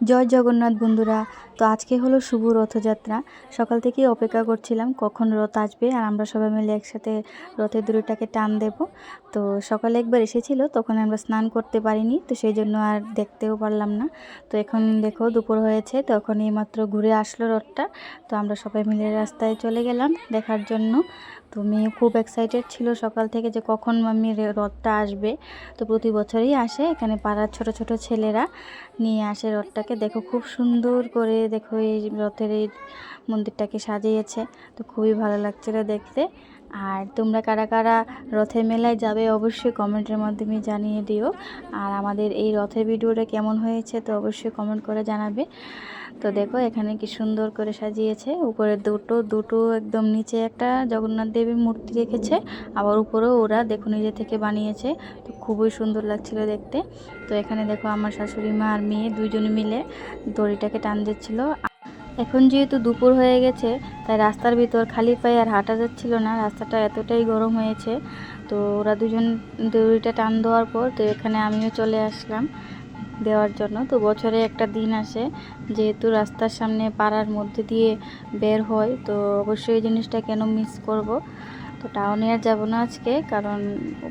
জয় জগন্নাথ বন্ধুরা। তো আজকে হলো শুভ রথযাত্রা। সকাল থেকেই অপেক্ষা করছিলাম কখন রথ আসবে আর আমরা সবাই মিলে একসাথে রথের দড়িটাকে টান দেব। তো সকালে একবার এসেছিল, তখন আমরা স্নান করতে পারিনি, তো সেই জন্য আর দেখতেও পারলাম না। তো এখন দেখো দুপুর হয়েছে, তখন এইমাত্র ঘুরে আসলো রথটা। তো আমরা সবাই মিলে রাস্তায় চলে গেলাম দেখার জন্য। তো মেয়ে খুব এক্সাইটেড ছিল সকাল থেকে যে কখন মাম্মি রথটা আসবে। তো প্রতি বছরই আসে, এখানে পাড়ার ছোট ছোট ছেলেরা নিয়ে আসে রথটাকে। দেখো খুব সুন্দর করে, দেখো এই রথের এই মন্দিরটাকে সাজিয়েছে। তো খুবই ভালো লাগছিল দেখতে। আর তোমরা কারা কারা রথের মেলায় যাবে অবশ্যই কমেন্টের মাধ্যমে জানিয়ে দিও। আর আমাদের এই রথের ভিডিওটা কেমন হয়েছে তো অবশ্যই কমেন্ট করে জানাবে। তো দেখো এখানে কি সুন্দর করে সাজিয়েছে, উপরে দুটো একদম নিচে একটা জগন্নাথ দেবীর মূর্তি রেখেছে, আবার উপরেও ওরা দেখো নিজে থেকে বানিয়েছে। তো খুবই সুন্দর লাগছিল দেখতে। তো এখানে দেখো আমার শাশুড়ি মা আর মেয়ে দুইজনে মিলে দড়িটাকে টান দিচ্ছিল। এখন যেহেতু দুপুর হয়ে গেছে, তাই রাস্তার ভিতর খালি পায়ে আর হাঁটা যাচ্ছিল না, রাস্তাটা এতটাই গরম হয়েছে। তো ওরা দুজন দড়িটা টান দেওয়ার পর তো এখানে আমিও চলে আসলাম দেওয়ার জন্য। তো বছরে একটা দিন আসে, যেহেতু রাস্তার সামনে পাড়ার মধ্যে দিয়ে বের হয়, তো অবশ্যই এই জিনিসটা কেন মিস করব। তো টাউনে আর যাবো না আজকে, কারণ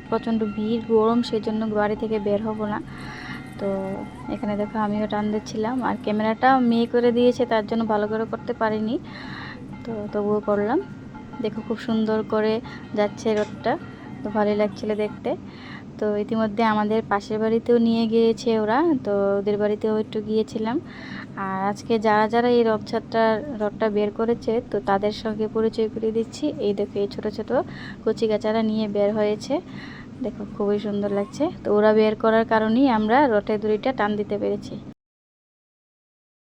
প্রচণ্ড ভিড় গরম, সেই জন্য বাড়ি থেকে বের হব না। তো এখানে দেখো আমিও টান দিচ্ছিলাম, আর ক্যামেরাটা মেয়ে করে দিয়েছে, তার জন্য ভালো করে করতে পারিনি, তো তবুও করলাম। দেখো খুব সুন্দর করে যাচ্ছে রোডটা, তো ভালোই লাগছিল দেখতে। তো ইতিমধ্যে আমাদের পাশের বাড়িতেও নিয়ে গিয়েছে ওরা, তো ওদের বাড়িতেও একটু গিয়েছিলাম। আর আজকে যারা যারা এই রথটা বের করেছে, তো তাদের সঙ্গে পরিচয় করিয়ে দিচ্ছি। এই দেখো এই ছোটো ছোটো কচিকাচারা নিয়ে বের হয়েছে, দেখো খুবই সুন্দর লাগছে। তো ওরা বের করার কারণেই আমরা রথের দড়িটা টান দিতে পেরেছি।